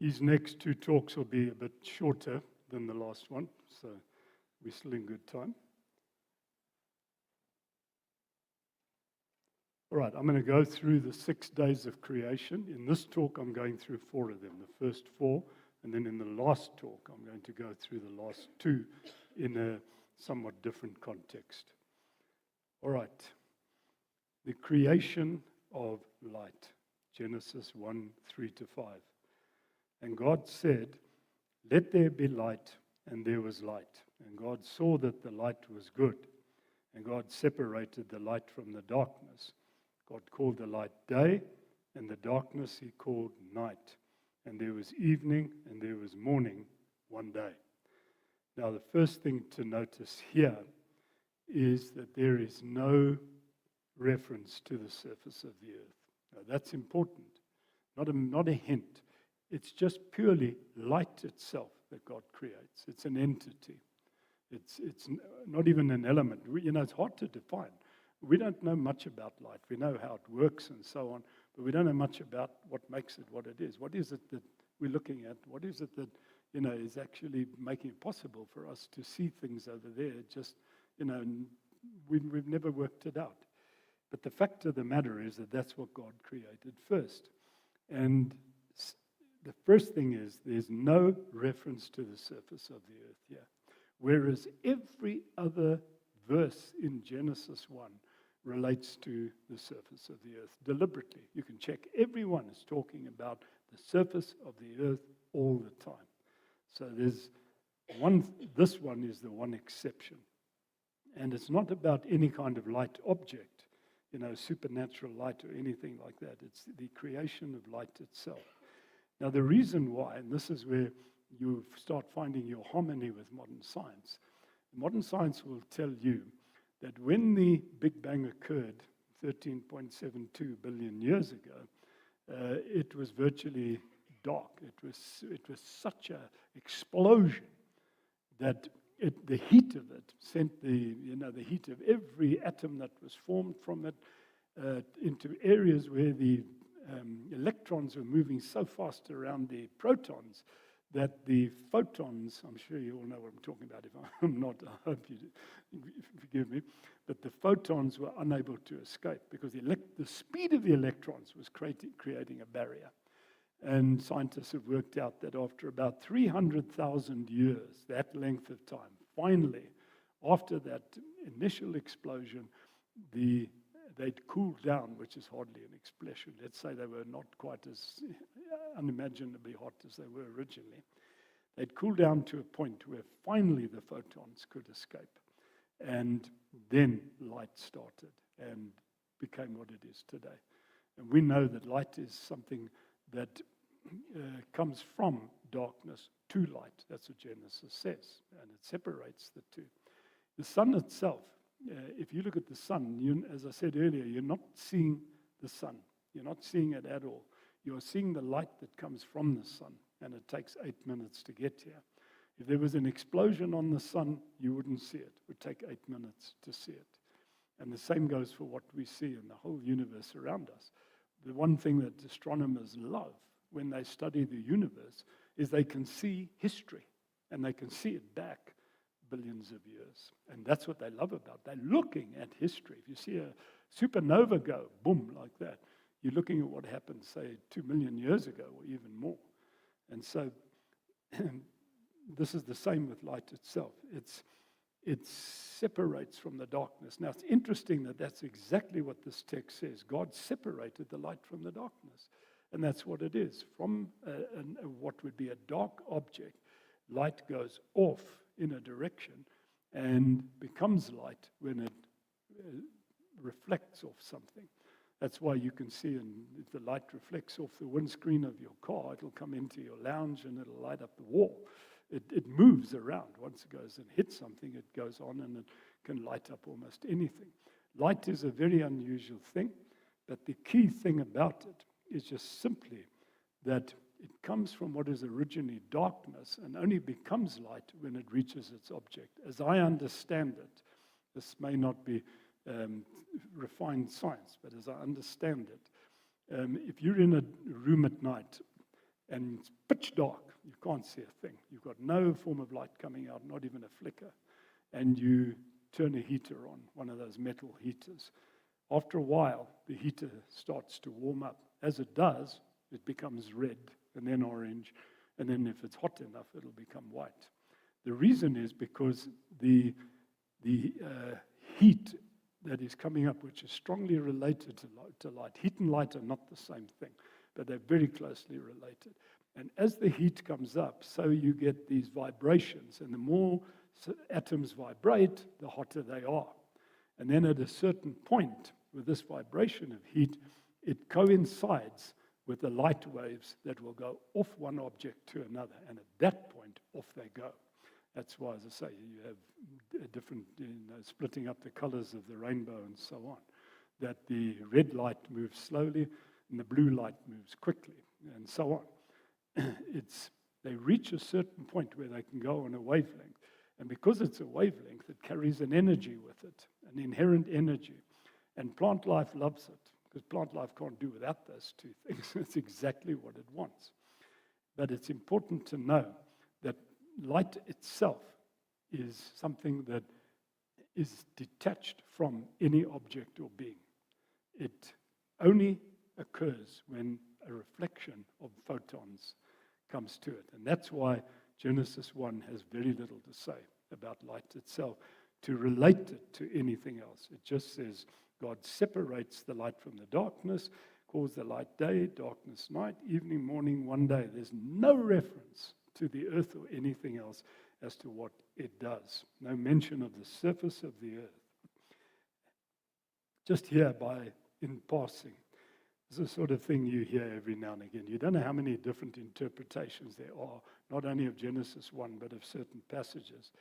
His next two talks will be a bit shorter than the last one, so we're still in good time. All right, I'm going to go through the 6 days of creation. In this talk, I'm going through 4 of them, the first 4, and then in the last talk, I'm going to go through the last 2 in a somewhat different context. All right, the creation of light, Genesis 1, 3-5. And God said, "Let there be light," and there was light. And God saw that the light was good. And God separated the light from the darkness. God called the light day, and the darkness he called night. And there was evening, and there was morning one day. Now, the first thing to notice here is that there is no reference to the surface of the earth. Now, that's important, not a hint. It's just purely light itself that God creates. It's an entity. It's not even an element. It's hard to define. We don't know much about light. We know how it works and so on, but we don't know much about what makes it what it is. What is it that we're looking at? What is it that, is actually making it possible for us to see things over there? Just, we've never worked it out. But the fact of the matter is that that's what God created first. And the first thing is there's no reference to the surface of the earth here. Whereas every other verse in Genesis 1 relates to the surface of the earth deliberately. You can check. Everyone is talking about the surface of the earth all the time. So there's this one is the one exception. And it's not about any kind of light object, supernatural light or anything like that. It's the creation of light itself. Now, the reason why, and this is where you start finding your harmony with modern science. Modern science will tell you that when the Big Bang occurred 13.72 billion years ago, it was virtually dark. It was such an explosion that the heat of it sent the heat of every atom that was formed from it into areas where the electrons were moving so fast around the protons that the photons, I'm sure you all know what I'm talking about. If I'm not, I hope you forgive me. But the photons were unable to escape because the speed of the electrons was creating a barrier. And scientists have worked out that after about 300,000 years, that length of time, finally, after that initial explosion, they'd cooled down, which is hardly an expression. Let's say they were not quite as unimaginably hot as they were originally. They'd cooled down to a point where finally the photons could escape. And then light started and became what it is today. And we know that light is something that comes from darkness to light. That's what Genesis says. And it separates the two. The sun itself, if you look at the sun, as I said earlier, you're not seeing the sun. You're not seeing it at all. You're seeing the light that comes from the sun, and it takes 8 minutes to get here. If there was an explosion on the sun, you wouldn't see it. It would take 8 minutes to see it. And the same goes for what we see in the whole universe around us. The one thing that astronomers love when they study the universe is they can see history, and they can see it back billions of years. And that's what they love about. They're looking at history. If you see a supernova go, boom, like that, you're looking at what happened, say, 2 million years ago or even more. And so this is the same with light itself. It separates from the darkness. Now, it's interesting that that's exactly what this text says. God separated the light from the darkness. And that's what it is. From what would be a dark object, light goes off in a direction and becomes light when it reflects off something. That's why you can see, if the light reflects off the windscreen of your car, it'll come into your lounge and it'll light up the wall. It moves around. Once it goes and hits something, it goes on and it can light up almost anything. Light is a very unusual thing, but the key thing about it is just simply that it comes from what is originally darkness and only becomes light when it reaches its object. As I understand it, this may not be refined science, but as I understand it, if you're in a room at night and it's pitch dark. You can't see a thing. You've got no form of light coming out, not even a flicker. And you turn a heater on, one of those metal heaters. After a while, the heater starts to warm up. As it does, it becomes red and then orange, and then if it's hot enough, it'll become white. The reason is because the heat that is coming up, which is strongly related to light. Heat and light are not the same thing, but they're very closely related. And as the heat comes up, so you get these vibrations, and the more atoms vibrate, the hotter they are. And then at a certain point, with this vibration of heat, it coincides with the light waves that will go off one object to another, and at that point, off they go. That's why, as I say, you have different, splitting up the colors of the rainbow and so on. That the red light moves slowly, and the blue light moves quickly, and so on. They reach a certain point where they can go on a wavelength. And because it's a wavelength, it carries an energy with it, an inherent energy. And plant life loves it, because plant life can't do without those two things. It's exactly what it wants. But it's important to know that light itself is something that is detached from any object or being. It only occurs when a reflection of photons comes to it. And that's why Genesis 1 has very little to say about light itself, to relate it to anything else. It just says God separates the light from the darkness, calls the light day, darkness night, evening, morning, one day. There's no reference to the earth or anything else as to what it does. No mention of the surface of the earth. Just here in passing, this is the sort of thing you hear every now and again. You don't know how many different interpretations there are, not only of Genesis 1, but of certain passages.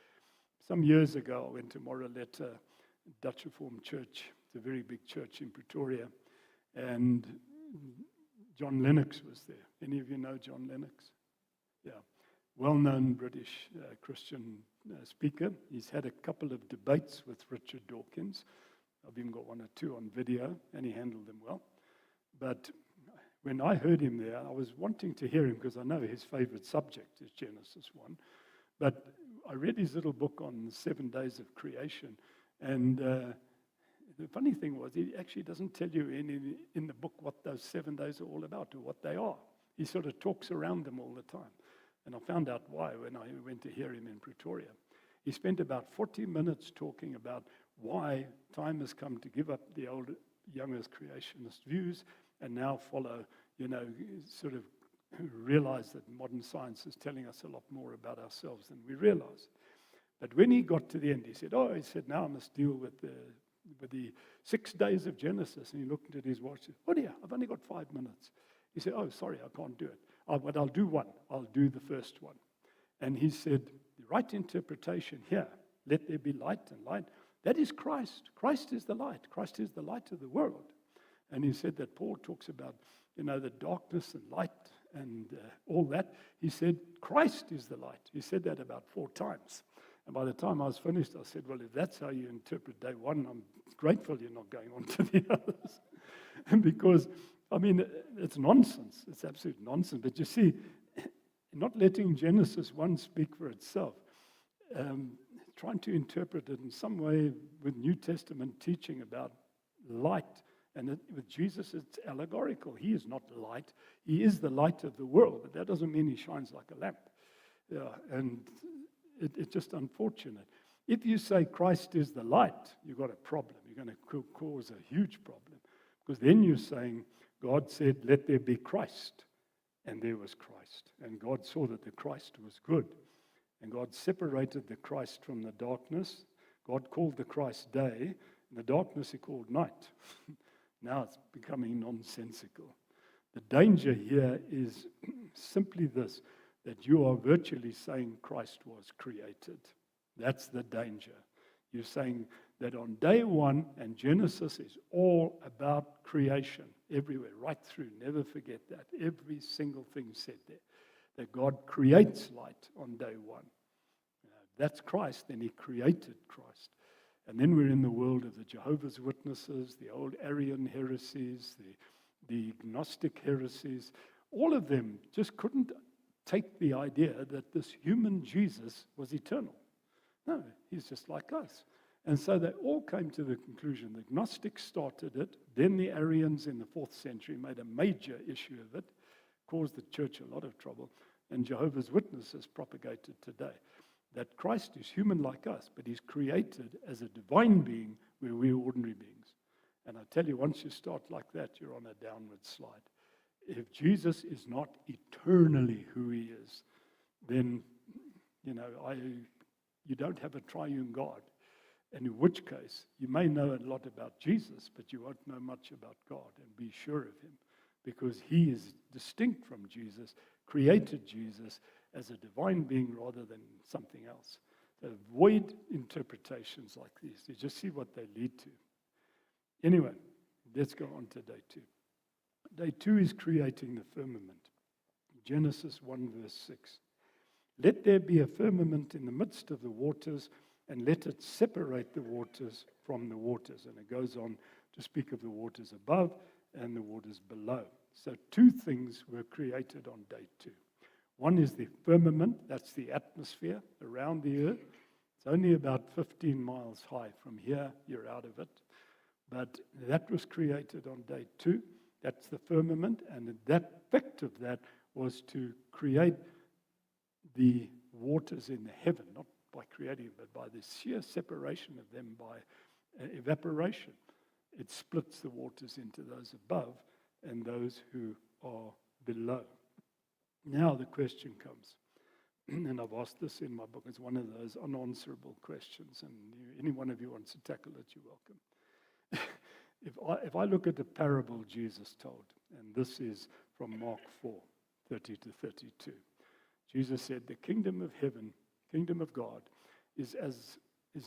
Some years ago, I went to Moraletta, Dutch Reformed Church. It's a very big church in Pretoria. And John Lennox was there. Any of you know John Lennox? Yeah. Well-known British Christian speaker. He's had a couple of debates with Richard Dawkins. I've even got one or two on video, and he handled them well. But when I heard him there, I was wanting to hear him because I know his favorite subject is Genesis 1. But I read his little book on the 7 days of creation, and the funny thing was he actually doesn't tell you in the book what those 7 days are all about or what they are. He sort of talks around them all the time. And I found out why when I went to hear him in Pretoria. He spent about 40 minutes talking about why time has come to give up the old young earth creationist views and now follow, sort of realize that modern science is telling us a lot more about ourselves than we realize. But when he got to the end, he said, now I must deal with the 6 days of Genesis. And he looked at his watch and said, oh dear, I've only got 5 minutes. He said, oh, sorry, I can't do it. But I'll do one. I'll do the first one. And he said, the right interpretation here, let there be light and light, that is Christ. Christ is the light. Christ is the light of the world. And he said that Paul talks about, the darkness and light and all that. He said, Christ is the light. He said that about 4 times. And by the time I was finished, I said, well, if that's how you interpret day 1, I'm grateful you're not going on to the others. And because, it's nonsense. It's absolute nonsense. But you see, not letting Genesis 1 speak for itself, trying to interpret it in some way with New Testament teaching about light. And with Jesus, it's allegorical. He is not light. He is the light of the world. But that doesn't mean he shines like a lamp. Yeah, and it's just unfortunate. If you say Christ is the light, you've got a problem. You're going to cause a huge problem. Because then you're saying, God said, let there be Christ. And there was Christ. And God saw that the Christ was good. And God separated the Christ from the darkness. God called the Christ day. And the darkness he called night. Now it's becoming nonsensical. The danger here is simply this, that you are virtually saying Christ was created. That's the danger. You're saying that on day 1, and Genesis is all about creation, everywhere, right through. Never forget that. Every single thing said there. That God creates light on day 1. That's Christ, then he created Christ. And then we're in the world of the Jehovah's Witnesses, the old Arian heresies, the Gnostic heresies, all of them just couldn't take the idea that this human Jesus was eternal. No, he's just like us. And so they all came to the conclusion. The Gnostics started it, then the Arians in the 4th century made a major issue of it, caused the church a lot of trouble, and Jehovah's Witnesses propagated today that Christ is human like us, but he's created as a divine being where we're ordinary beings. And I tell you, once you start like that, you're on a downward slide. If Jesus is not eternally who he is, then, you don't have a triune God. And in which case, you may know a lot about Jesus, but you won't know much about God. And be sure of him, because he is distinct from Jesus, created Jesus as a divine being rather than something else. So avoid interpretations like these. You just see what they lead to. Anyway, let's go on to day 2. Day 2 is creating the firmament. Genesis 1 verse 6. Let there be a firmament in the midst of the waters, and let it separate the waters from the waters. And it goes on to speak of the waters above and the waters below. So 2 things were created on day 2. One is the firmament, that's the atmosphere around the earth. It's only about 15 miles high. From here, you're out of it. But that was created on day 2. That's the firmament, and that effect of that was to create the waters in the heaven, not by creating it, but by the sheer separation of them by evaporation. It splits the waters into those above and those who are below. Now the question comes, and I've asked this in my book, it's one of those unanswerable questions, and any one of you wants to tackle it, you're welcome. If I look at the parable Jesus told, and this is from Mark 4, 30 to 32, Jesus said, the kingdom of heaven, kingdom of God, is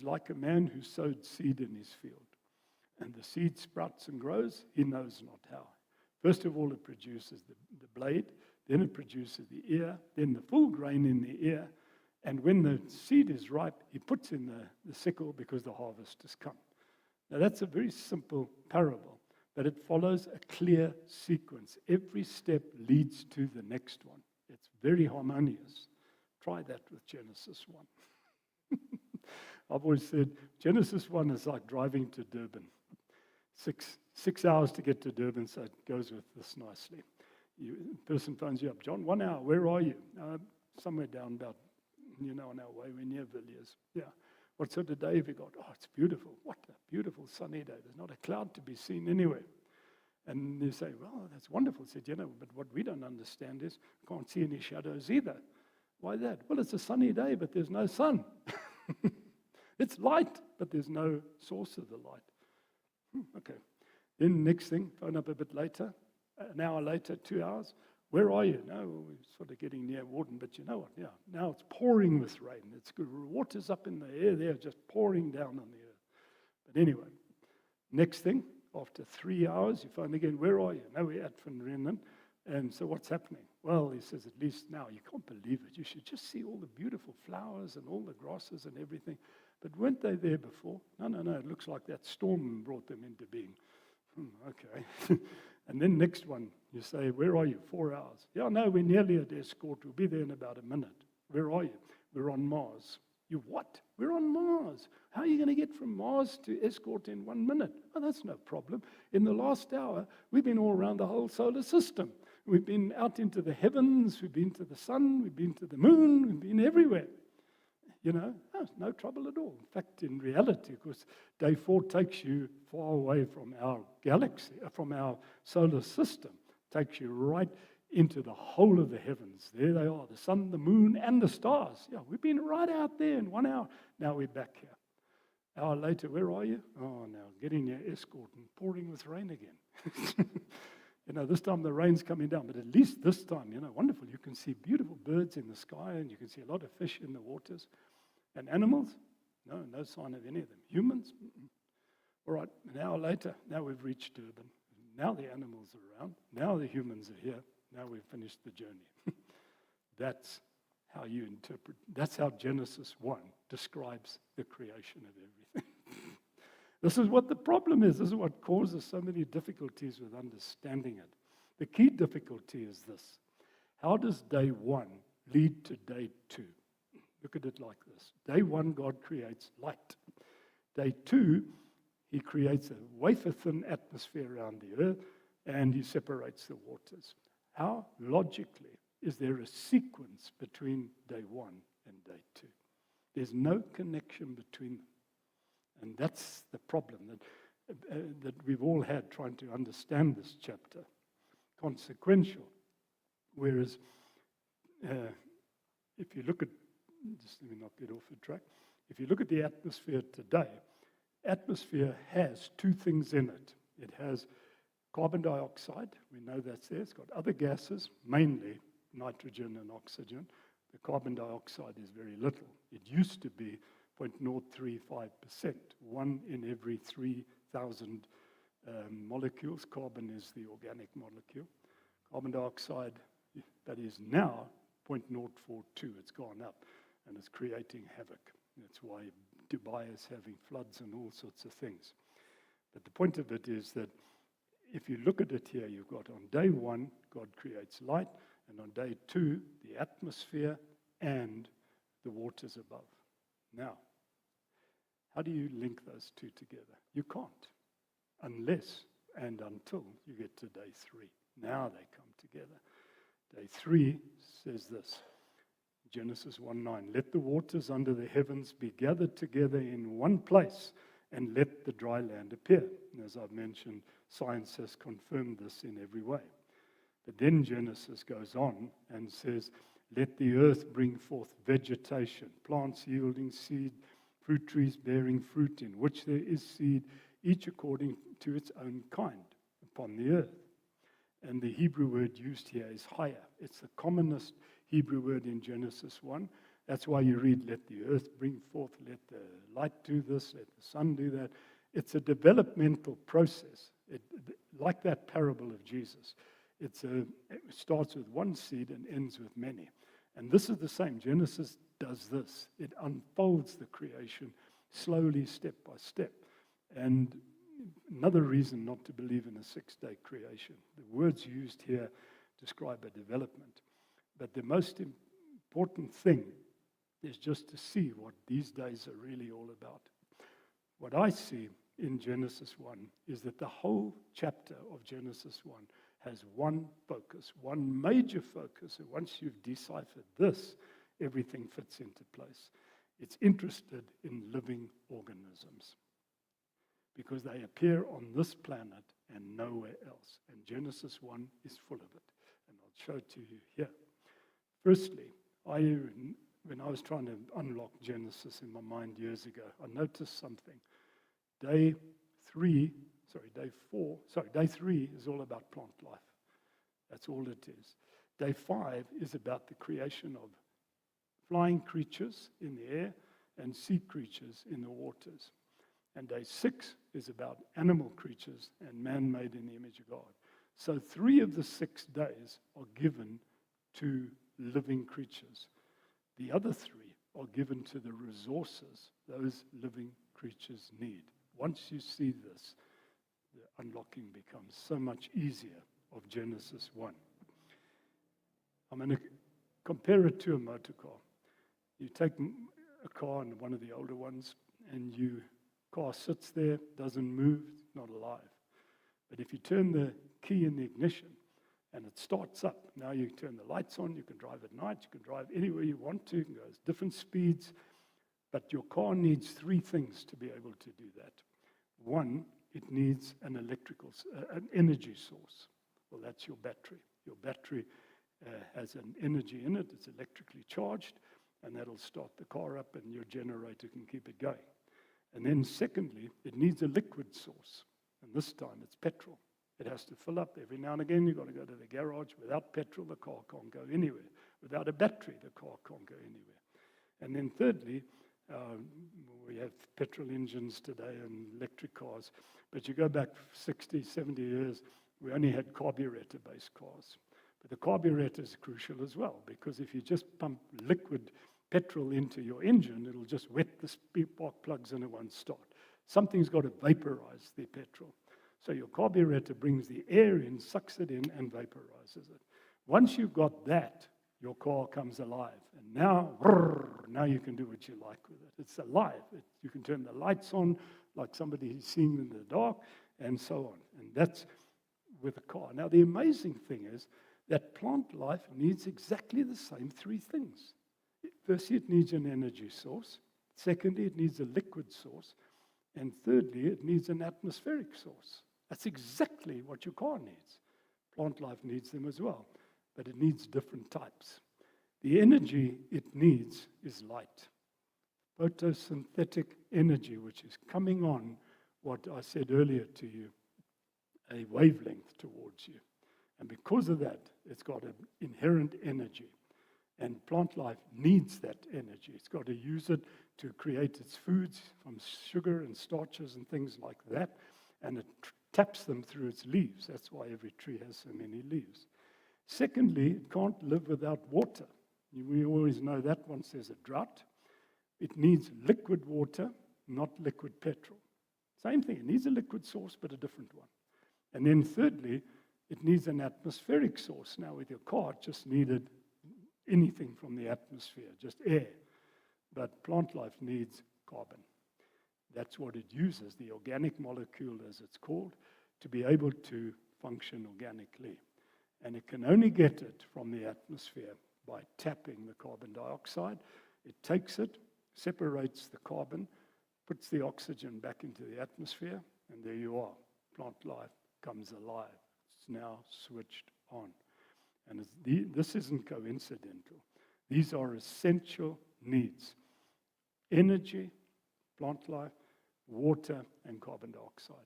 like a man who sowed seed in his field. And the seed sprouts and grows, he knows not how. First of all, it produces the blade, then it produces the ear, then the full grain in the ear. And when the seed is ripe, he puts in the sickle because the harvest has come. Now, that's a very simple parable, but it follows a clear sequence. Every step leads to the next one. It's very harmonious. Try that with Genesis 1. I've always said Genesis 1 is like driving to Durban. Six hours to get to Durban, so it goes with this nicely. The person phones you up, John, 1 hour, where are you? Somewhere down about, on our way, we're near Villiers. Yeah. What sort of day have you got? Oh, it's beautiful. What a beautiful sunny day. There's not a cloud to be seen anywhere. And they say, well, that's wonderful. I said, but what we don't understand is we can't see any shadows either. Why that? Well, it's a sunny day, but there's no sun. It's light, but there's no source of the light. Okay. Then next thing, phone up a bit later, an hour later, 2 hours. Where are you? No, we're sort of getting near Warden, but you know what? Yeah, now it's pouring with rain. It's good. Water's up in the air there, just pouring down on the earth. But anyway, next thing, after 3 hours, you phone again. Where are you? No, we're at Van Reenen. And so what's happening? Well, he says, at least now, you can't believe it. You should just see all the beautiful flowers and all the grasses and everything. But weren't they there before? No, it looks like that storm brought them into being. Okay. And then next one, you say, where are you? 4 hours. Yeah, no, we're nearly at Escort. We'll be there in about a minute. Where are you? We're on Mars. You what? We're on Mars. How are you going to get from Mars to Escort in 1 minute? Oh, that's no problem. In the last hour, we've been all around the whole solar system. We've been out into the heavens. We've been to the sun. We've been to the moon. We've been everywhere. No trouble at all. In fact, in reality, of course, day 4 takes you far away from our galaxy, from our solar system. Takes you right into the whole of the heavens. There they are, the sun, the moon, and the stars. Yeah, we've been right out there in 1 hour. Now we're back here. An hour later, where are you? Oh, now getting near Escort and pouring with rain again. This time the rain's coming down, but at least this time, wonderful. You can see beautiful birds in the sky, and you can see a lot of fish in the waters. And animals? No sign of any of them. Humans? All right, an hour later, now we've reached Durban. Now the animals are around. Now the humans are here. Now we've finished the journey. That's how you interpret. That's how Genesis 1 describes the creation of everything. This is what the problem is. This is what causes so many difficulties with understanding it. The key difficulty is this. How does day 1 lead to day 2? Look at it like this. Day 1, God creates light. Day 2, he creates a wafer-thin atmosphere around the earth, and he separates the waters. How, logically, is there a sequence between day 1 and day 2? There's no connection between them. And that's the problem that we've all had trying to understand this chapter. Consequential. Whereas, if you look at, just let me not get off the track. If you look at the atmosphere today, atmosphere has two things in it. It has carbon dioxide, we know that's there. It's got other gases, mainly nitrogen and oxygen. The carbon dioxide is very little. It used to be 0.035%, 1 in every 3,000 molecules. Carbon is the organic molecule. Carbon dioxide, that is now 0.042. It's gone up, and it's creating havoc. That's why Dubai is having floods and all sorts of things. But the point of it is that if you look at it here, you've got on day 1, God creates light, and on day 2, the atmosphere and the waters above. Now, how do you link those two together? You can't, unless and until you get to day 3. Now they come together. Day 3 says this, Genesis 1:9, let the waters under the heavens be gathered together in one place, and let the dry land appear. And as I've mentioned, science has confirmed this in every way. But then Genesis goes on and says, let the earth bring forth vegetation, plants yielding seed, fruit trees bearing fruit, in which there is seed, each according to its own kind, upon the earth. And the Hebrew word used here is haya. It's the commonest Hebrew word in Genesis 1. That's why you read, let the earth bring forth, let the light do this, let the sun do that. It's a developmental process, like that parable of Jesus. It starts with one seed and ends with many. And this is the same. Genesis does this. It unfolds the creation slowly, step by step. And another reason not to believe in a 6-day creation. The words used here describe a development. But the most important thing is just to see what these days are really all about. What I see in Genesis 1 is that the whole chapter of Genesis 1 has one focus, one major focus, and once you've deciphered this, everything fits into place. It's interested in living organisms because they appear on this planet and nowhere else. And Genesis 1 is full of it, and I'll show it to you here. Firstly, when I was trying to unlock Genesis in my mind years ago, I noticed something. Day 3 is all about plant life. That's all it is. Day 5 is about the creation of flying creatures in the air and sea creatures in the waters. And day 6 is about animal creatures and man made in the image of God. So 3 of the 6 days are given to living creatures. The other 3 are given to the resources those living creatures need. Once you see this, the unlocking becomes so much easier of Genesis 1. I'm going to compare it to a motor car. You take a car, and one of the older ones, and your car sits there, doesn't move, not alive. But if you turn the key in the ignition and it starts up, now you turn the lights on, you can drive at night, you can drive anywhere you want to, you can go at different speeds, but your car needs 3 things to be able to do that. 1, it needs an energy source. Well, that's your battery. Your battery has an energy in it, it's electrically charged, and that'll start the car up and your generator can keep it going. And then secondly, it needs a liquid source, and this time it's petrol. It has to fill up. Every now and again you've got to go to the garage. Without petrol, the car can't go anywhere. Without a battery, the car can't go anywhere. And then thirdly, we have petrol engines today and electric cars, but you go back 60, 70 years, we only had carburetor-based cars. But the carburetor is crucial as well, because if you just pump liquid petrol into your engine, it'll just wet the spark plugs and it won't start. Something's got to vaporize the petrol. So your carburetor brings the air in, sucks it in, and vaporizes it. Once you've got that, your car comes alive. And now you can do what you like with it. It's alive. You can turn the lights on like somebody who's seeing in the dark, and so on. And that's with a car. Now, the amazing thing is that plant life needs exactly the same three things. Firstly, it needs an energy source. Secondly, it needs a liquid source. And thirdly, it needs an atmospheric source. That's exactly what your car needs. Plant life needs them as well, but it needs different types. The energy it needs is light. Photosynthetic energy, which is coming on what I said earlier to you, a wavelength towards you. And because of that, it's got an inherent energy. And plant life needs that energy. It's got to use it to create its foods from sugar and starches and things like that. And it taps them through its leaves. That's why every tree has so many leaves. Secondly, it can't live without water. We always know that once there's a drought. It needs liquid water, not liquid petrol. Same thing, it needs a liquid source, but a different one. And then thirdly, it needs an atmospheric source. Now with your car, it just needed anything from the atmosphere, just air. But plant life needs carbon. That's what it uses, the organic molecule, as it's called, to be able to function organically. And it can only get it from the atmosphere by tapping the carbon dioxide. It takes it, separates the carbon, puts the oxygen back into the atmosphere, and there you are. Plant life comes alive. It's now switched on. And this isn't coincidental. These are essential needs. Energy, plant life, water, and carbon dioxide.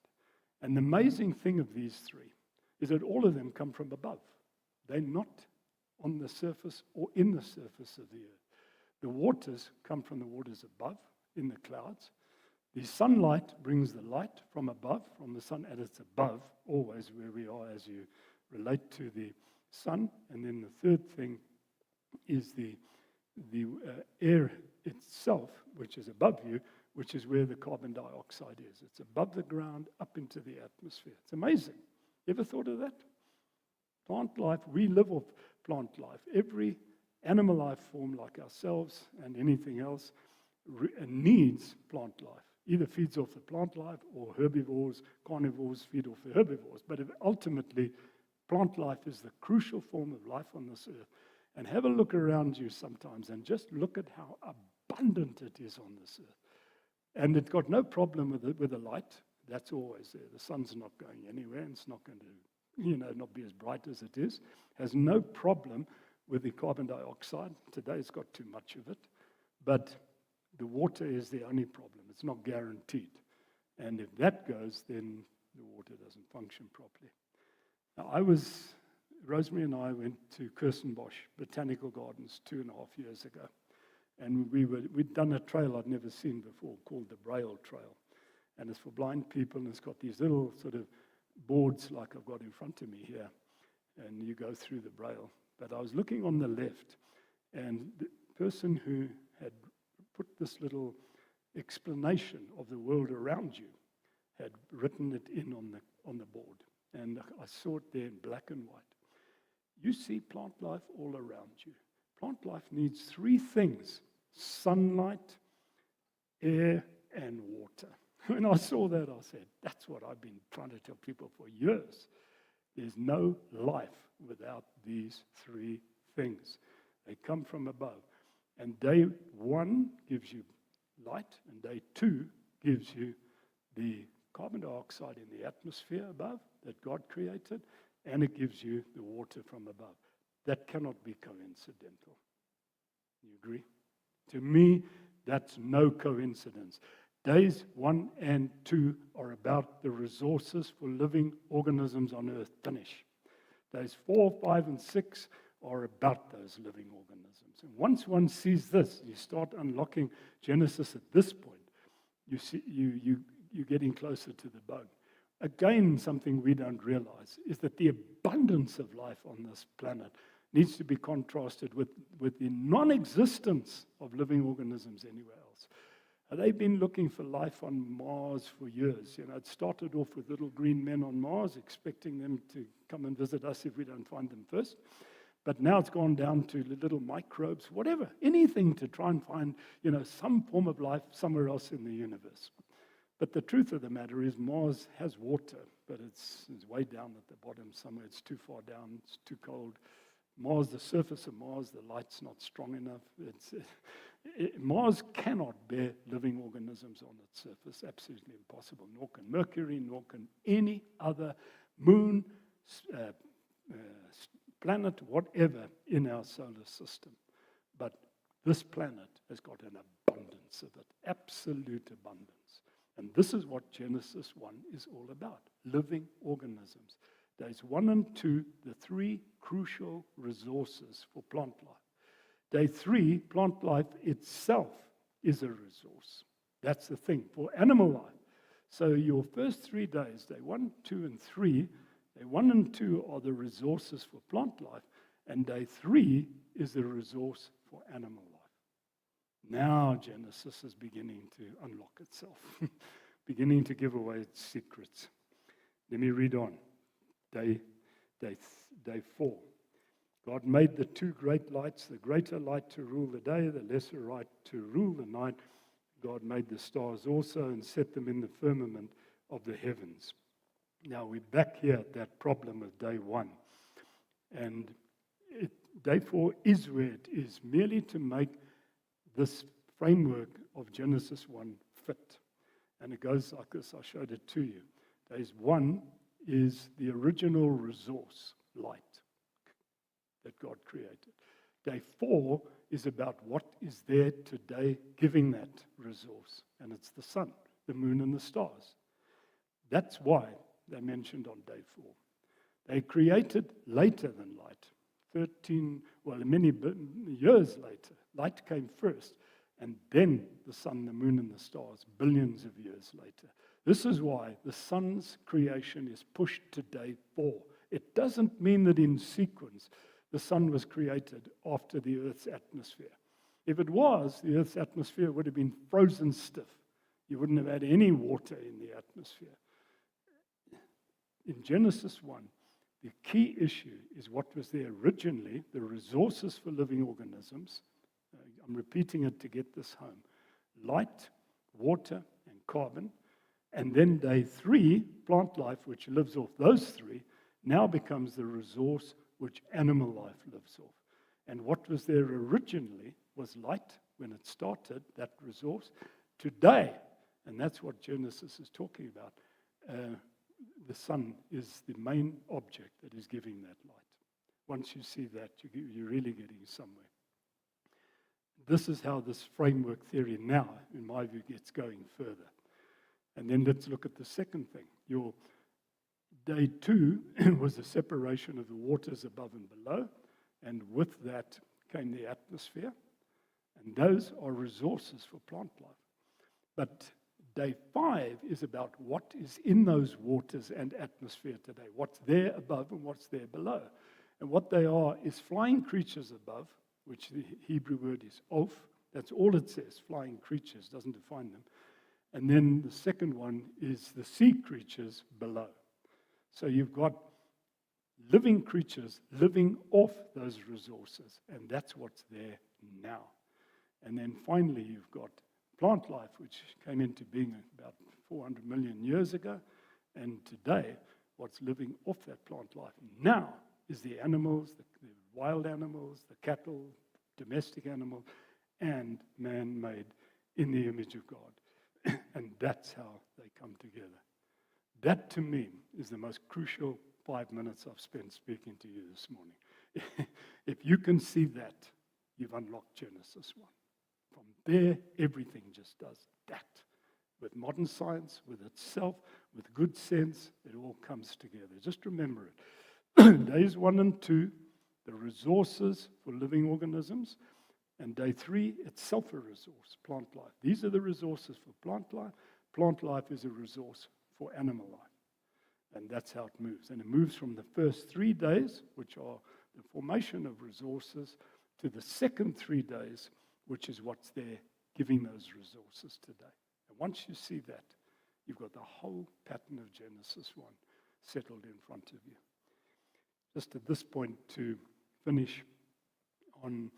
And the amazing thing of these three is that all of them come from above. They're not on the surface or in the surface of the earth. The waters come from the waters above, in the clouds. The sunlight brings the light from above, from the sun, and it's above, always where we are as you relate to the sun. And then the third thing is the air itself, which is above you, which is where the carbon dioxide is. It's above the ground, up into the atmosphere. It's amazing. You ever thought of that? Plant life, we live off plant life. Every animal life form like ourselves and anything else needs plant life. Either feeds off the plant life or herbivores, carnivores feed off the herbivores. But ultimately, plant life is the crucial form of life on this earth. And have a look around you sometimes and just look at how abundant it is on this earth. And it's got no problem with the light. That's always there. The sun's not going anywhere, and it's not going to, not be as bright as it is. Has no problem with the carbon dioxide. Today it's got too much of it. But the water is the only problem. It's not guaranteed. And if that goes, then the water doesn't function properly. Now, Rosemary and I went to Kirstenbosch Botanical Gardens 2.5 years ago. And we'd done a trail I'd never seen before called the Braille Trail. And it's for blind people, and it's got these little sort of boards like I've got in front of me here. And you go through the Braille. But I was looking on the left, and the person who had put this little explanation of the world around you had written it in on the board. And I saw it there in black and white. You see plant life all around you. Plant life needs three things: sunlight, air, and water. When I saw that, I said, that's what I've been trying to tell people for years. There's no life without these three things. They come from above. And day one gives you light, and day two gives you the carbon dioxide in the atmosphere above that God created, and it gives you the water from above. That cannot be coincidental. You agree? To me, that's no coincidence. Days 1 and 2 are about the resources for living organisms on earth. Finish. Days 4, 5, and 6 are about those living organisms. And once one sees this, you start unlocking Genesis at this point, you're getting closer to the bug. Again, something we don't realize is that the abundance of life on this planet needs to be contrasted with the non-existence of living organisms anywhere else. They've been looking for life on Mars for years. It started off with little green men on Mars, expecting them to come and visit us if we don't find them first. But now it's gone down to little microbes, whatever, anything to try and find, some form of life somewhere else in the universe. But the truth of the matter is Mars has water, but it's way down at the bottom somewhere. It's too far down. It's too cold. Mars, the surface of Mars, the light's not strong enough. Mars cannot bear living organisms on its surface. Absolutely impossible. Nor can Mercury, nor can any other moon, planet, whatever in our solar system. But this planet has got an abundance of it, absolute abundance. And this is what Genesis 1 is all about, living organisms. Days 1 and 2, the three crucial resources for plant life. Day 3, plant life itself is a resource. That's the thing for animal life. So your first 3 days, day 1, 2, and 3, day 1 and 2 are the resources for plant life, and day 3 is the resource for animal life. Now Genesis is beginning to unlock itself, beginning to give away its secrets. Let me read on. Day 4. God made the 2 great lights, the greater light to rule the day, the lesser light to rule the night. God made the stars also and set them in the firmament of the heavens. Now we're back here at that problem of day 1. And day 4 is where it is, merely to make this framework of Genesis 1 fit. And it goes like this. I showed it to you. Days 1 is the original resource, light, that God created. Day 4 is about what is there today giving that resource. And it's the sun, the moon, and the stars. That's why they mentioned on day 4. They created later than light. Many years later. Light came first, and then the sun, the moon, and the stars, billions of years later. This is why the sun's creation is pushed to day 4. It doesn't mean that in sequence the sun was created after the Earth's atmosphere. If it was, the Earth's atmosphere would have been frozen stiff. You wouldn't have had any water in the atmosphere. In Genesis 1, the key issue is what was there originally, the resources for living organisms. I'm repeating it to get this home. Light, water, and carbon. And then day 3, plant life, which lives off those 3, now becomes the resource which animal life lives off. And what was there originally was light when it started, that resource. Today, and that's what Genesis is talking about, the sun is the main object that is giving that light. Once you see that, you're really getting somewhere. This is how this framework theory now, in my view, gets going further. And then let's look at the second thing. Your day 2 was the separation of the waters above and below, and with that came the atmosphere. And those are resources for plant life. But day 5 is about what is in those waters and atmosphere today, what's there above and what's there below. And what they are is flying creatures above, which the Hebrew word is of. That's all it says, flying creatures, doesn't define them. And then the second one is the sea creatures below. So you've got living creatures living off those resources, and that's what's there now. And then finally you've got plant life, which came into being about 400 million years ago, and today what's living off that plant life now is the animals, the wild animals, the cattle, domestic animals, and man-made in the image of God. And that's how they come together. That, to me, is the most crucial 5 minutes I've spent speaking to you this morning. If you can see that, you've unlocked Genesis 1. From there, everything just does that. With modern science, with itself, with good sense, it all comes together. Just remember it. Days 1 and 2, the resources for living organisms. And day 3, itself a resource, plant life. These are the resources for plant life. Plant life is a resource for animal life. And that's how it moves. And it moves from the first 3 days, which are the formation of resources, to the second 3 days, which is what's there giving those resources today. And once you see that, you've got the whole pattern of Genesis 1 settled in front of you. Just at this point, to finish on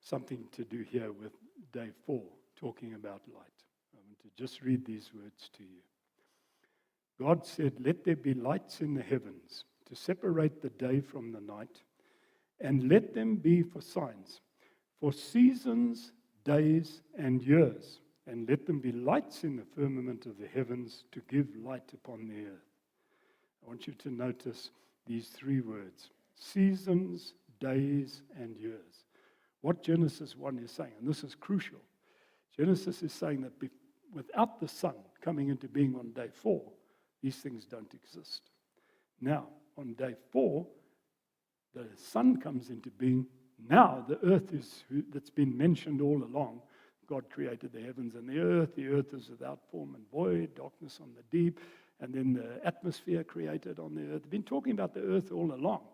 something to do here with day 4, talking about light. I want to just read these words to you. God said, "Let there be lights in the heavens to separate the day from the night, and let them be for signs, for seasons, days, and years, and let them be lights in the firmament of the heavens to give light upon the earth." I want you to notice these 3 words: seasons, days, and years. What Genesis 1 is saying, and this is crucial, Genesis is saying that without the sun coming into being on day 4, these things don't exist. Now, on day 4, the sun comes into being. Now, the earth that's been mentioned all along. God created the heavens and the earth. The earth is without form and void, darkness on the deep, and then the atmosphere created on the earth. They've been talking about the earth all along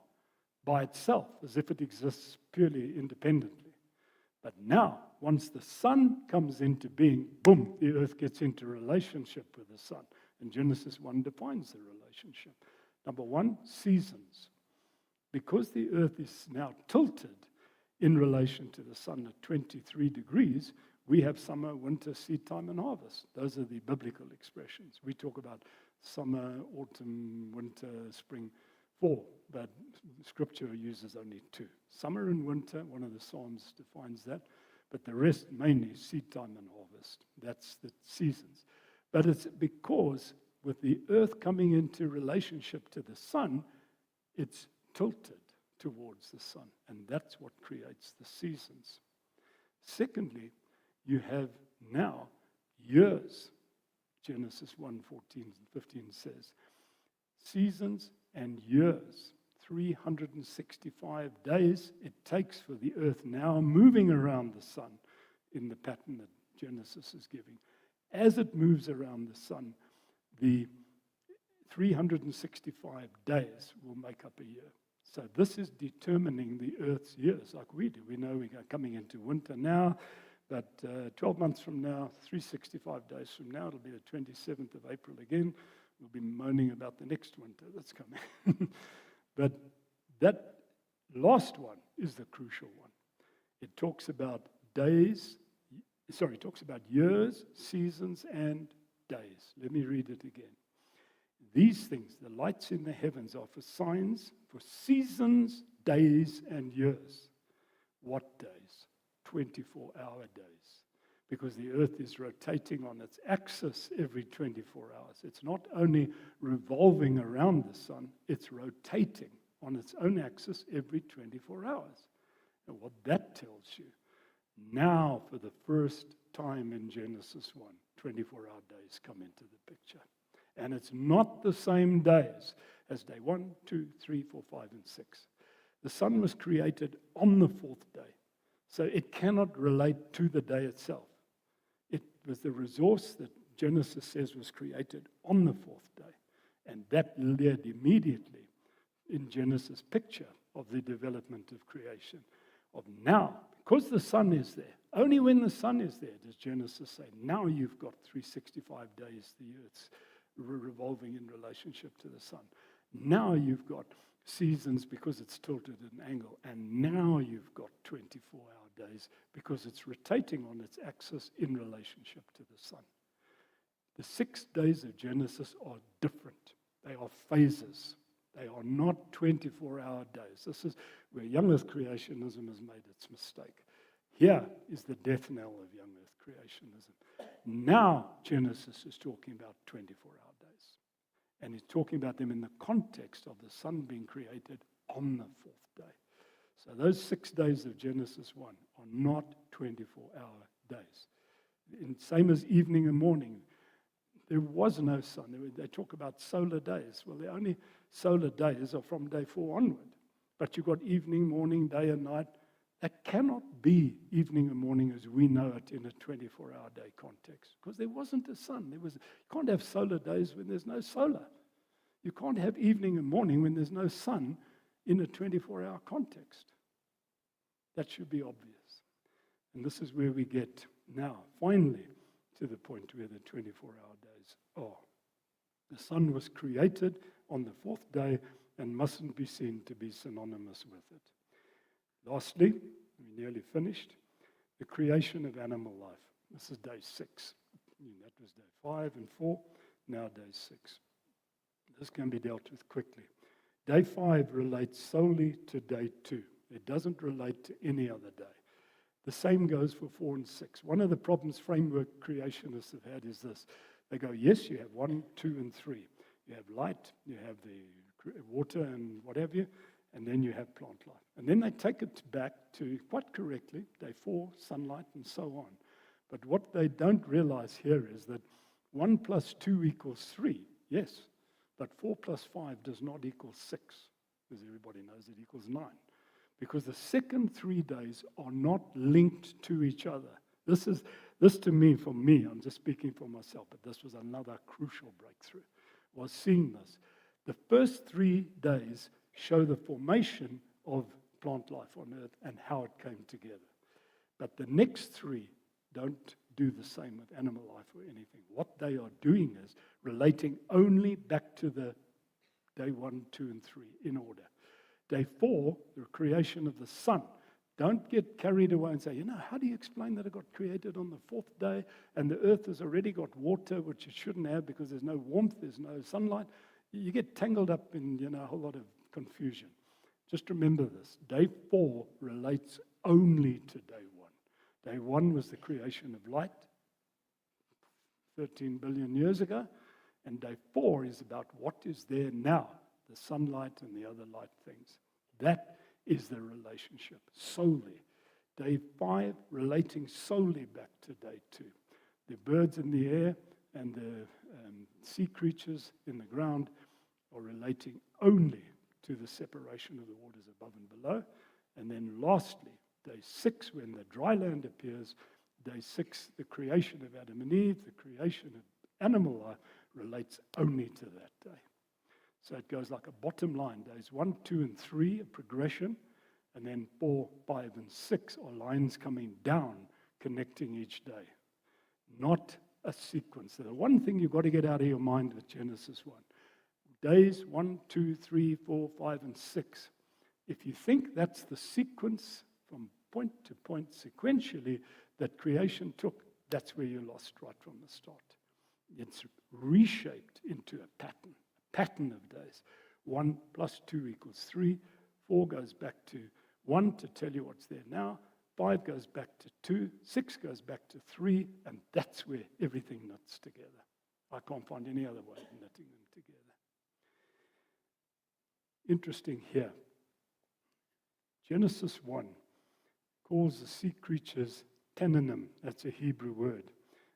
by itself, as if it exists purely independently. But now, once the sun comes into being, boom, the earth gets into relationship with the sun. And Genesis 1 defines the relationship. Number 1, seasons. Because the earth is now tilted in relation to the sun at 23 degrees, we have summer, winter, seed time, and harvest. Those are the biblical expressions. We talk about summer, autumn, winter, spring, 4, but Scripture uses only 2. Summer and winter, one of the Psalms defines that, but the rest mainly seed time and harvest. That's the seasons. But it's because with the earth coming into relationship to the sun, it's tilted towards the sun, and that's what creates the seasons. Secondly, you have now years. Genesis 1:14 and 15 says, seasons and years, 365 days it takes for the earth now moving around the sun in the pattern that Genesis is giving. As it moves around the sun, the 365 days will make up a year. So this is determining the earth's years like we do. We know we are coming into winter now, but 12 months from now, 365 days from now, it'll be the 27th of April again. We'll be moaning about the next winter that's coming. But that last one is the crucial one. It talks about it talks about years, seasons, and days. Let me read it again. These things, the lights in the heavens, are for signs, for seasons, days, and years. What days? 24-hour days. Because the earth is rotating on its axis every 24 hours. It's not only revolving around the sun, it's rotating on its own axis every 24 hours. And what that tells you, now for the first time in Genesis 1, 24-hour days come into the picture. And it's not the same days as day 1, 2, 3, 4, 5, and 6. The sun was created on the 4th day, so it cannot relate to the day itself. It was the resource that Genesis says was created on the 4th day, and that led immediately in Genesis' picture of the development of creation. Of now, because the sun is there, only when the sun is there does Genesis say, now you've got 365 days the earth's revolving in relationship to the sun. Now you've got seasons because it's tilted at an angle, and now you've got 24-hour days because it's rotating on its axis in relationship to the sun. The 6 days of Genesis are different. They are phases. They are not 24-hour days. This is where young earth creationism has made its mistake. Here is the death knell of young earth creationism. Now Genesis is talking about 24-hour days. And he's talking about them in the context of the sun being created on the 4th day. So those 6 days of Genesis 1 are not 24-hour days. Same as evening and morning. There was no sun. They talk about solar days. Well, the only solar days are from day 4 onward. But you've got evening, morning, day and night. That cannot be evening and morning as we know it in a 24-hour day context. Because there wasn't a sun. You can't have solar days when there's no solar. You can't have evening and morning when there's no sun in a 24-hour context. That should be obvious. And this is where we get Now, finally, to the point where the 24-hour days are. The sun was created on the fourth day and mustn't be seen to be synonymous with it. Lastly, we're nearly finished, the creation of animal life. This is day 6. That was day 5 and 4, now day 6. This can be dealt with quickly. Day 5 relates solely to day 2. It doesn't relate to any other day. The same goes for 4 and 6. One of the problems framework creationists have had is this. They go, yes, you have 1, 2, and 3. You have light, you have the water and what have you, and then you have plant life. And then they take it back to, quite correctly, day 4, sunlight, and so on. But what they don't realize here is that 1 plus 2 equals 3, yes, but 4 plus 5 does not equal 6, as everybody knows it equals 9. Because the second 3 days are not linked to each other. This to me, for me, I'm just speaking for myself, but this was another crucial breakthrough, was seeing this. The first 3 days show the formation of plant life on earth and how it came together. But the next 3 don't do the same with animal life or anything. What they are doing is relating only back to the day 1, 2, and 3 in order. Day 4, the creation of the sun. Don't get carried away and say, how do you explain that it got created on the 4th day and the earth has already got water, which it shouldn't have because there's no warmth, there's no sunlight. You get tangled up in a whole lot of confusion. Just remember this. Day 4 relates only to day 1. Day 1 was the creation of light 13 billion years ago, and day 4 is about what is there now, the sunlight and the other light things. That is the relationship, solely. Day 5 relating solely back to day 2. The birds in the air and the sea creatures in the ground are relating only to the separation of the waters above and below. And then lastly, day 6, when the dry land appears, day 6, the creation of Adam and Eve, the creation of animal life, relates only to that day. So it goes like a bottom line. Days 1, 2, and 3, a progression, and then 4, 5, and 6 are lines coming down, connecting each day. Not a sequence. So the one thing you've got to get out of your mind with Genesis 1. Days 1, 2, 3, 4, 5, and 6. If you think that's the sequence from point to point sequentially that creation took, that's where you're lost right from the start. It's reshaped into a pattern of days. 1 plus 2 equals 3. 4 goes back to 1 to tell you what's there now. 5 goes back to 2. 6 goes back to 3. And that's where everything knits together. I can't find any other way of knitting them together. Interesting here. Genesis 1 calls the sea creatures Tananim. That's a Hebrew word.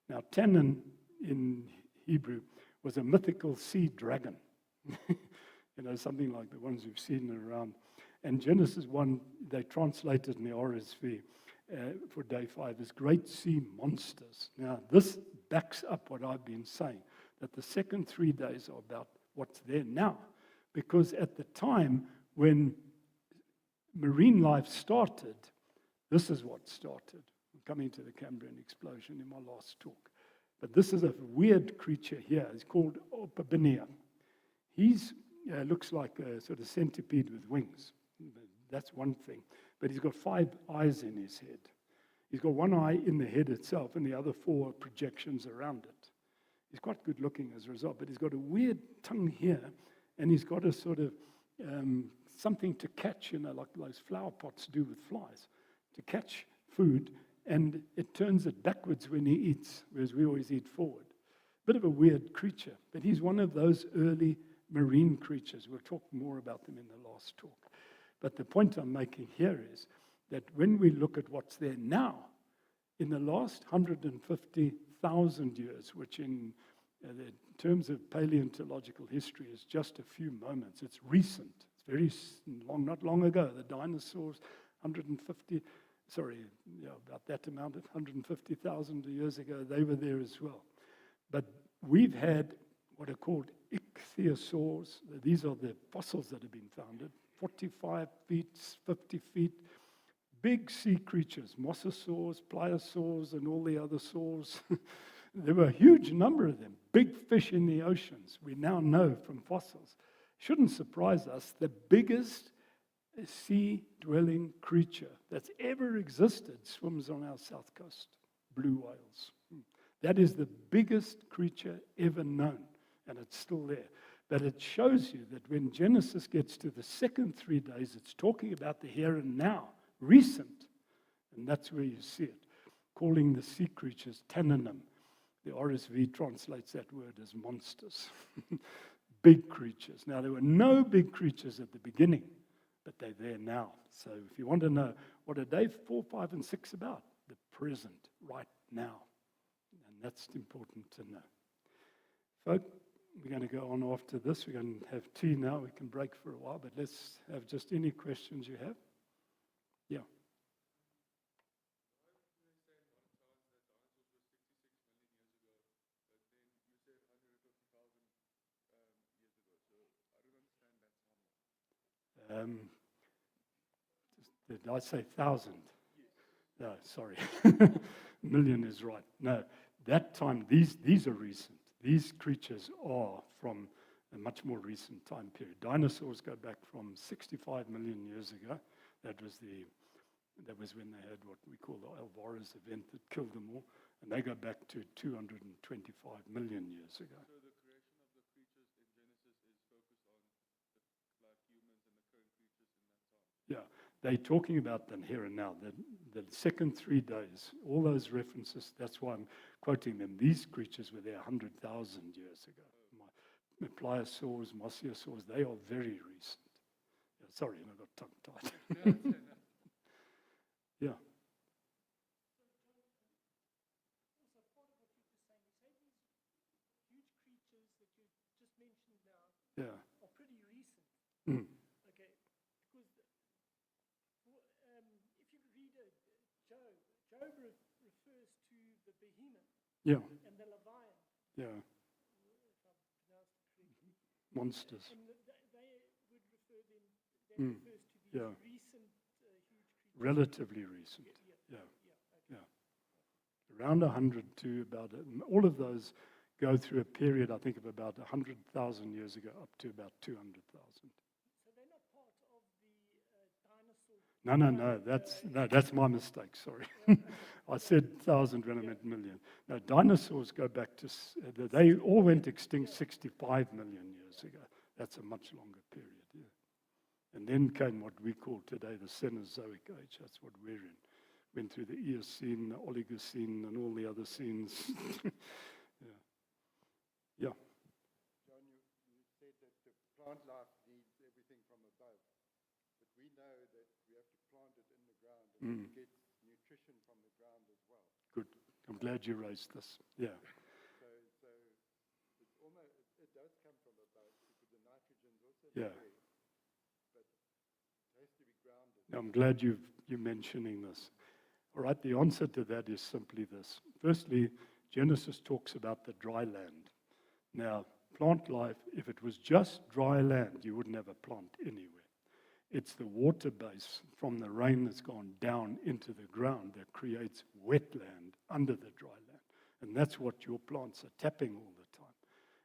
Now, Tanan in Hebrew was a mythical sea dragon. Something like the ones we've seen around. And Genesis 1, they translated in the RSV for day 5 as great sea monsters. Now, this backs up what I've been saying, that the second 3 days are about what's there now. Because at the time when marine life started, this is what started. I'm coming to the Cambrian explosion in my last talk. But this is a weird creature here. It's called Opabinia. He's looks like a sort of centipede with wings. That's one thing. But he's got 5 eyes in his head. He's got 1 eye in the head itself and the other 4 projections around it. He's quite good looking as a result, but he's got a weird tongue here, and he's got a sort of something to catch, like those flower pots do with flies, to catch food, and it turns it backwards when he eats, whereas we always eat forward. Bit of a weird creature, but he's one of those early marine creatures. We'll talk more about them in the last talk. But the point I'm making here is that when we look at what's there now, in the last 150,000 years, which in the terms of paleontological history is just a few moments, it's recent, it's very long, not long ago, the dinosaurs, about that amount of 150,000 years ago, they were there as well. But we've had what are called ichthyosaurs. These are the fossils that have been founded, 45 feet, 50 feet, big sea creatures, mosasaurs, pliosaurs, and all the other saurs. There were a huge number of them, big fish in the oceans. We now know from fossils. Shouldn't surprise us, the biggest sea-dwelling creature that's ever existed swims on our south coast, blue whales. That is the biggest creature ever known, and it's still there. But it shows you that when Genesis gets to the second 3 days, it's talking about the here and now, recent. And that's where you see it, calling the sea creatures Tananim. The RSV translates that word as monsters. Big creatures. Now, there were no big creatures at the beginning, but they're there now. So if you want to know what are day 4, 5, and 6 about, the present, right now. And that's important to know. Folk, we're going to go on after this. We're going to have tea now. We can break for a while, but let's have just any questions you have. Yeah. Did I say 1,000? No, sorry. Million is right. No, that time, these are recent. These creatures are from a much more recent time period. Dinosaurs go back from 65 million years ago. That was when they had what we call the Alvarez event that killed them all. And they go back to 225 million years ago. So the creation of the creatures in Genesis is focused on like humans and the current creatures in that time. Yeah, they're talking about them here and now. The second 3 days, all those references, that's why I'm quoting them. These creatures were there 100,000 years ago. My pliosaurs, mosasaurs, they are very recent. Yeah, sorry, I got tongue-tied. Yeah. Yeah. Are pretty recent. Okay, because if you read Job refers to the behemoth Yeah. and the Leviathan. Yeah. If I pronounced it correctly. Monsters. And they would refer them. That refers to these Yeah. recent huge creatures. Relatively recent. Yeah. Yeah. Around 100 to about, all of those go through a period, I think, of about 100,000 years ago, up to about 200,000. So they're not part of the dinosaur. No, that's my mistake, sorry. I said 1,000 when I meant million. No, dinosaurs go back to, they all went extinct 65 million years ago. That's a much longer period, yeah. And then came what we call today the Cenozoic age. That's what we're in. Went through the Eocene, the Oligocene, and all the other scenes. Yeah. John, you said that the plant life needs everything from above. But we know that we have to plant it in the ground and it gets nutrition from the ground as well. Good. I'm glad you raised this. Yeah. So it's almost, it does come from above because the nitrogen's also Yeah. there. But it has to be grounded. I'm glad you're mentioning this. All right, the answer to that is simply this. Firstly, Genesis talks about the dry land. Now, plant life, if it was just dry land, you wouldn't have a plant anywhere. It's the water base from the rain that's gone down into the ground that creates wetland under the dry land. And that's what your plants are tapping all the time,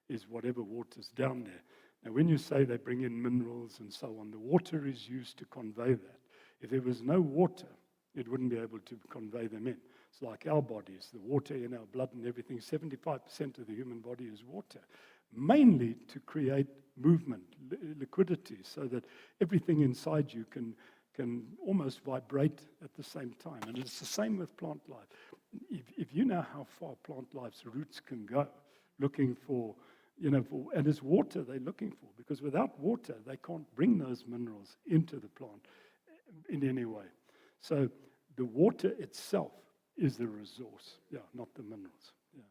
is whatever water's down there. Now, when you say they bring in minerals and so on, the water is used to convey that. If there was no water, it wouldn't be able to convey them in. It's like our bodies, the water in our blood and everything, 75% of the human body is water, mainly to create movement, liquidity, so that everything inside you can almost vibrate at the same time. And it's the same with plant life. If you know how far plant life's roots can go, looking for, and it's water they're looking for, because without water, they can't bring those minerals into the plant in any way. So the water itself is the resource, not the minerals. Yeah.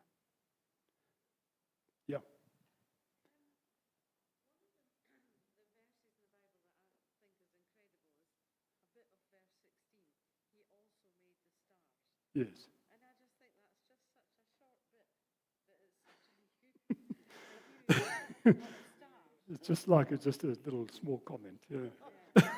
Yes. And I just think that's just such a short bit, but it's such a huge start. It's just a little small comment. Yeah. So have you got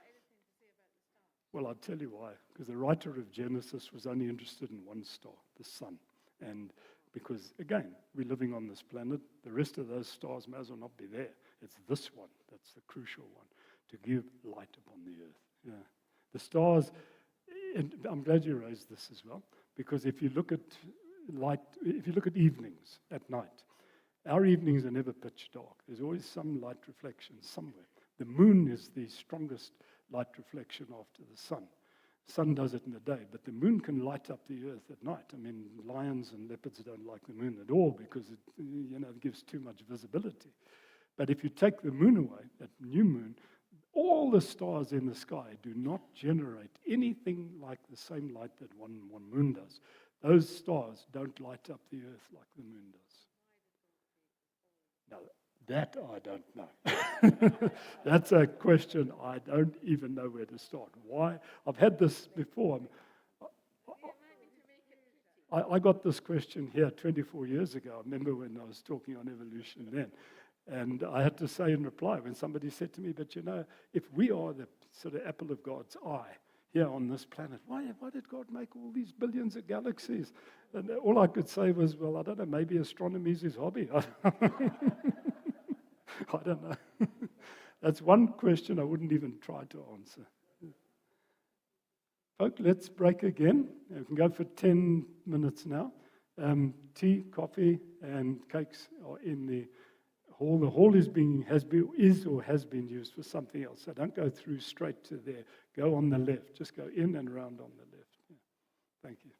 anything to say about the stars? Well, I'll tell you why. Because the writer of Genesis was only interested in one star, the sun. And because, again, we're living on this planet, the rest of those stars may as well not be there. It's this one that's the crucial one, to give light upon the earth. Yeah. The stars, and I'm glad you raised this as well, because if you look at light, if you look at evenings at night, our evenings are never pitch dark. There's always some light reflection somewhere. The moon is the strongest light reflection after the sun. Sun does it in the day, but the moon can light up the earth at night. I mean, lions and leopards don't like the moon at all because it gives too much visibility. But if you take the moon away, that new moon, all the stars in the sky do not generate anything like the same light that one moon does. Those stars don't light up the earth like the moon does. Now, that I don't know. That's a question I don't even know where to start. Why? I've had this before. I got this question here 24 years ago. I remember when I was talking on evolution then. And I had to say in reply when somebody said to me, but if we are the sort of apple of God's eye here on this planet, why did God make all these billions of galaxies? And all I could say was, well, I don't know, maybe astronomy is his hobby. I don't know. That's one question I wouldn't even try to answer. Folks, let's break again. We can go for 10 minutes now. Tea, coffee, and cakes are in the hall. The hall is or has been used for something else. So don't go through straight to there. Go on the left. Just go in and around on the left. Yeah. Thank you.